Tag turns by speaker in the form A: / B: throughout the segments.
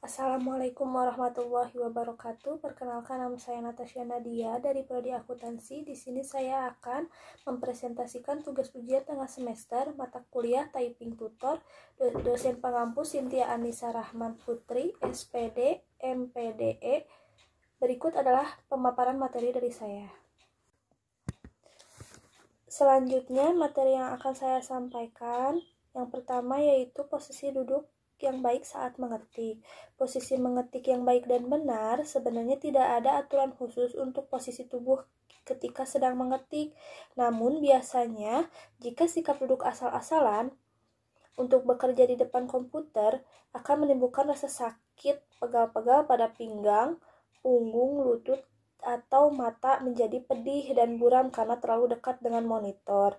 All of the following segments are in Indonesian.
A: Assalamualaikum warahmatullahi wabarakatuh. Perkenalkan, nama saya Natasha Nadia dari Prodi Akuntansi. Di sini saya akan mempresentasikan tugas ujian tengah semester mata kuliah Typing Tutor. Dosen pengampu Cynthia Anissa Rahman Putri, SPD, MPDE. Berikut adalah pemaparan materi dari saya. Selanjutnya, materi yang akan saya sampaikan, yang pertama yaitu posisi duduk yang baik saat mengetik. Posisi mengetik yang baik dan benar sebenarnya tidak ada aturan khusus untuk posisi tubuh ketika sedang mengetik. Namun biasanya jika sikap duduk asal-asalan untuk bekerja di depan komputer akan menimbulkan rasa sakit, pegal-pegal pada pinggang, punggung, lutut, atau mata menjadi pedih dan buram karena terlalu dekat dengan monitor.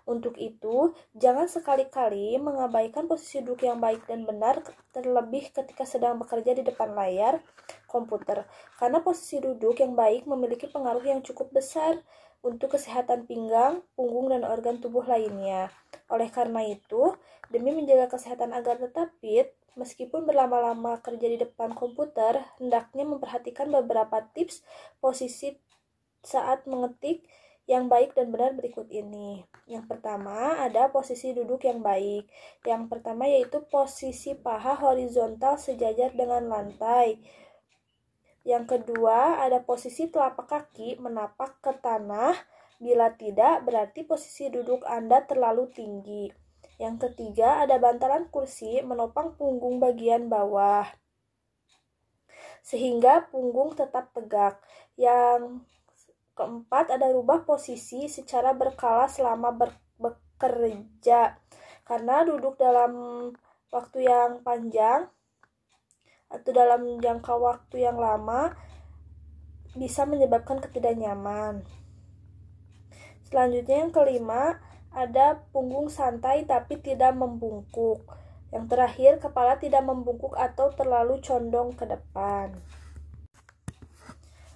A: Untuk itu, jangan sekali-kali mengabaikan posisi duduk yang baik dan benar, terlebih ketika sedang bekerja di depan layar komputer, karena posisi duduk yang baik memiliki pengaruh yang cukup besar untuk kesehatan pinggang, punggung, dan organ tubuh lainnya. Oleh karena itu, demi menjaga kesehatan agar tetap fit, meskipun berlama-lama kerja di depan komputer, hendaknya memperhatikan beberapa tips posisi saat mengetik yang baik dan benar berikut ini. Yang pertama, ada posisi duduk yang baik. Yang pertama yaitu posisi paha horizontal sejajar dengan lantai. Yang kedua, ada posisi telapak kaki menapak ke tanah. Bila tidak, berarti posisi duduk Anda terlalu tinggi. Yang ketiga, ada bantalan kursi menopang punggung bagian bawah, sehingga punggung tetap tegak. Yang keempat, ada rubah posisi secara berkala selama bekerja. Karena duduk dalam waktu yang panjang atau dalam jangka waktu yang lama bisa menyebabkan ketidaknyaman. Selanjutnya yang kelima, ada punggung santai tapi tidak membungkuk. Yang terakhir, kepala tidak membungkuk atau terlalu condong ke depan.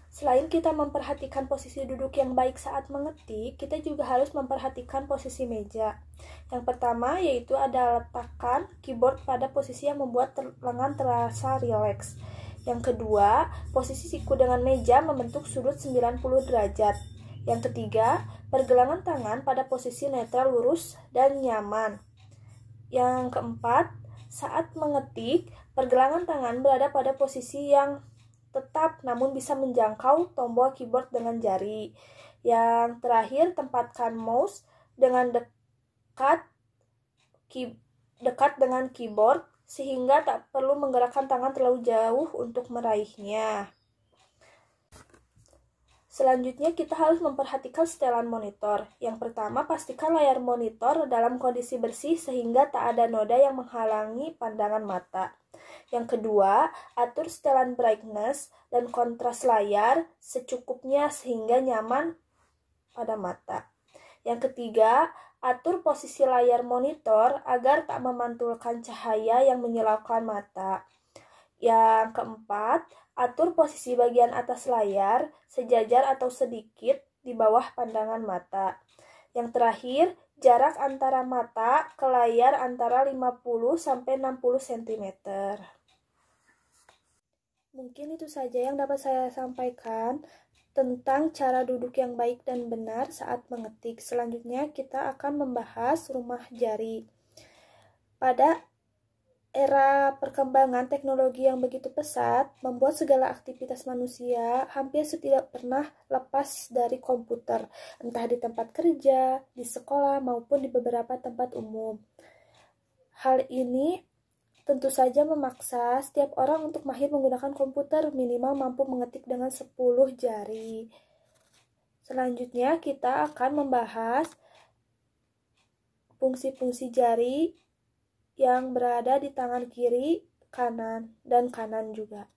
A: Selain kita memperhatikan posisi duduk yang baik saat mengetik, kita juga harus memperhatikan posisi meja. Yang pertama yaitu ada letakkan keyboard pada posisi yang membuat lengan terasa rileks. Yang kedua, posisi siku dengan meja membentuk sudut 90 derajat. Yang ketiga, pergelangan tangan pada posisi netral lurus dan nyaman. Yang keempat, saat mengetik, pergelangan tangan berada pada posisi yang tetap namun bisa menjangkau tombol keyboard dengan jari. Yang terakhir, tempatkan mouse dengan dekat dengan keyboard sehingga tak perlu menggerakkan tangan terlalu jauh untuk meraihnya. Selanjutnya, kita harus memperhatikan setelan monitor. Yang pertama, pastikan layar monitor dalam kondisi bersih sehingga tak ada noda yang menghalangi pandangan mata. Yang kedua, atur setelan brightness dan kontras layar secukupnya sehingga nyaman pada mata. Yang ketiga, atur posisi layar monitor agar tak memantulkan cahaya yang menyilaukan mata. Yang keempat, atur posisi bagian atas layar sejajar atau sedikit di bawah pandangan mata. Yang terakhir, jarak antara mata ke layar antara 50-60 cm. Mungkin itu saja yang dapat saya sampaikan tentang cara duduk yang baik dan benar saat mengetik. Selanjutnya kita akan membahas rumah jari. Pada era perkembangan teknologi yang begitu pesat membuat segala aktivitas manusia hampir tidak pernah lepas dari komputer, entah di tempat kerja, di sekolah, maupun di beberapa tempat umum. Hal ini tentu saja memaksa setiap orang untuk mahir menggunakan komputer, minimal mampu mengetik dengan 10 jari. Selanjutnya kita akan membahas fungsi-fungsi jari yang berada di tangan kiri, kanan, dan kanan juga.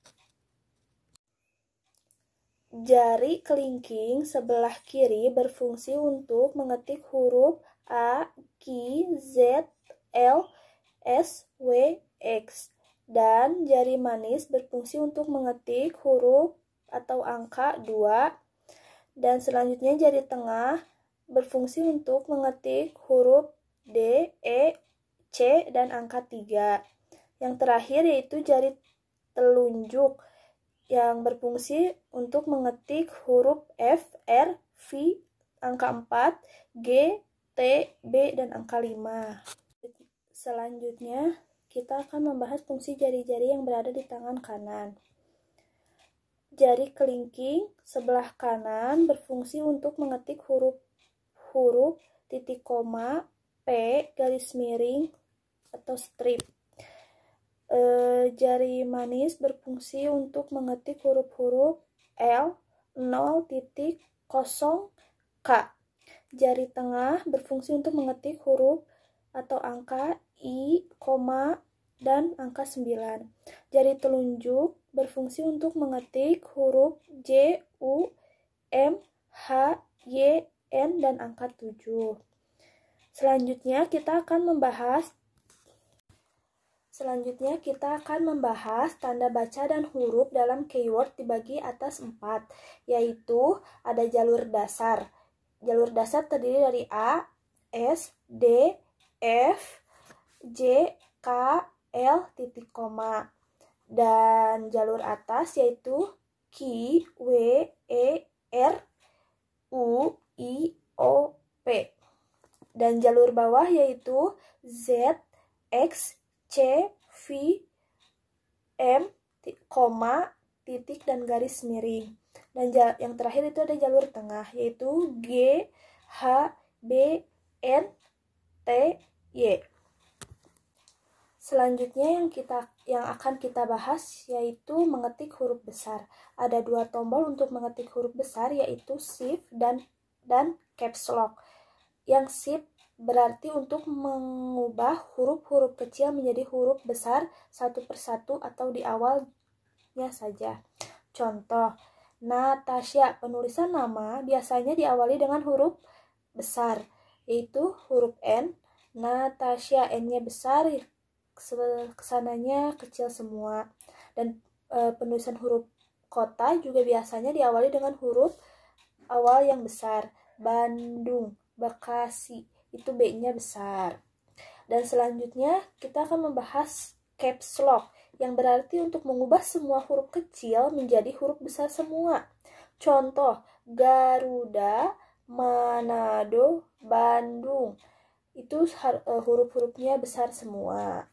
A: Jari kelingking sebelah kiri berfungsi untuk mengetik huruf A, Q, Z, L, S, W, X. Dan jari manis berfungsi untuk mengetik huruf atau angka 2. Dan selanjutnya jari tengah berfungsi untuk mengetik huruf D, E, C, dan angka 3. Yang terakhir yaitu jari telunjuk yang berfungsi untuk mengetik huruf F, R, V, angka 4, G, T, B, dan angka 5. Selanjutnya, kita akan membahas fungsi jari-jari yang berada di tangan kanan. Jari kelingking sebelah kanan berfungsi untuk mengetik huruf titik koma, P, garis miring, atau strip. Jari manis berfungsi untuk mengetik huruf-huruf L, 0.0, K. Jari tengah berfungsi untuk mengetik huruf atau angka I, dan angka 9. Jari telunjuk berfungsi untuk mengetik huruf J, U, M, H, Y, N, dan angka 7. Selanjutnya kita akan membahas tanda baca dan huruf dalam keyword dibagi atas 4, yaitu ada jalur dasar. Jalur dasar terdiri dari A, S, D, F, J, K, L, titik koma. Dan jalur atas yaitu Q, W, E, R, U, I, O, P. Dan jalur bawah yaitu Z, X, C, V, M, titik, dan garis miring. Dan yang terakhir itu ada jalur tengah yaitu G, H, B, N, T, Y. Selanjutnya yang akan kita bahas yaitu mengetik huruf besar. Ada 2 tombol untuk mengetik huruf besar yaitu Shift dan Caps Lock. Yang Shift berarti untuk mengubah huruf-huruf kecil menjadi huruf besar satu persatu atau di awalnya saja. Contoh, Natasha, penulisan nama biasanya diawali dengan huruf besar, yaitu huruf N. Natasha, N-nya besar, kesananya kecil semua. Dan penulisan huruf kota juga biasanya diawali dengan huruf awal yang besar. Bandung, Bekasi, itu B-nya besar. Dan selanjutnya kita akan membahas caps lock, yang berarti untuk mengubah semua huruf kecil menjadi huruf besar semua. Contoh, Garuda, Manado, Bandung. Itu huruf-hurufnya besar semua.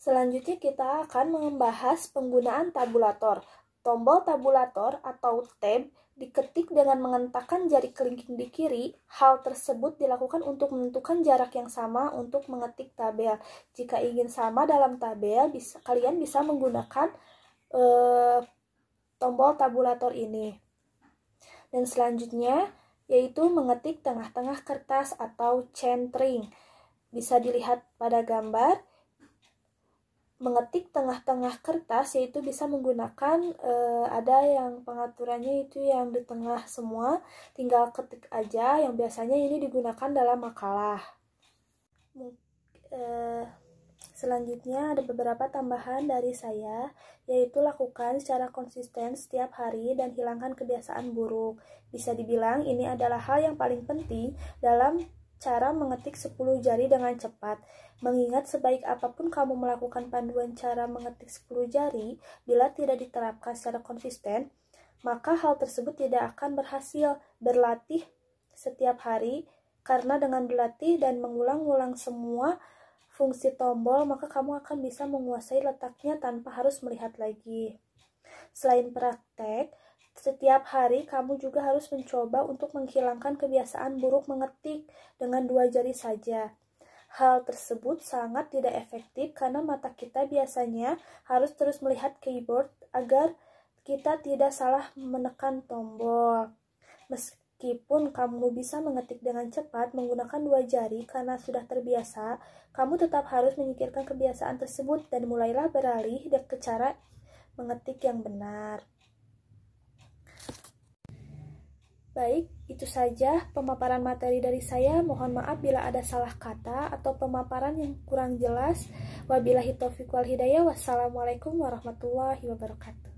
A: Selanjutnya kita akan membahas penggunaan tabulator. Tombol tabulator atau tab diketik dengan mengentakkan jari kelingking di kiri. Hal tersebut dilakukan untuk menentukan jarak yang sama untuk mengetik tabel. Jika ingin sama dalam tabel, kalian bisa menggunakan tombol tabulator ini. Dan selanjutnya yaitu mengetik tengah-tengah kertas atau centering. Bisa dilihat pada gambar. Mengetik tengah-tengah kertas yaitu bisa menggunakan ada yang pengaturannya itu yang di tengah semua, tinggal ketik aja, yang biasanya ini digunakan dalam makalah. Selanjutnya ada beberapa tambahan dari saya, yaitu lakukan secara konsisten setiap hari dan hilangkan kebiasaan buruk. Bisa dibilang ini adalah hal yang paling penting dalam cara mengetik 10 jari dengan cepat. Mengingat sebaik apapun kamu melakukan panduan cara mengetik 10 jari, bila tidak diterapkan secara konsisten, maka hal tersebut tidak akan berhasil. Berlatih setiap hari, karena dengan berlatih dan mengulang-ulang semua fungsi tombol, maka kamu akan bisa menguasai letaknya tanpa harus melihat lagi. Selain praktek, setiap hari kamu juga harus mencoba untuk menghilangkan kebiasaan buruk mengetik dengan 2 jari saja. Hal tersebut sangat tidak efektif karena mata kita biasanya harus terus melihat keyboard agar kita tidak salah menekan tombol. Meskipun kamu bisa mengetik dengan cepat menggunakan 2 jari karena sudah terbiasa, kamu tetap harus menyingkirkan kebiasaan tersebut dan mulailah beralih ke cara mengetik yang benar. Baik, itu saja pemaparan materi dari saya. Mohon maaf bila ada salah kata atau pemaparan yang kurang jelas. Wabillahi taufiq wal hidayah. Wassalamualaikum warahmatullahi wabarakatuh.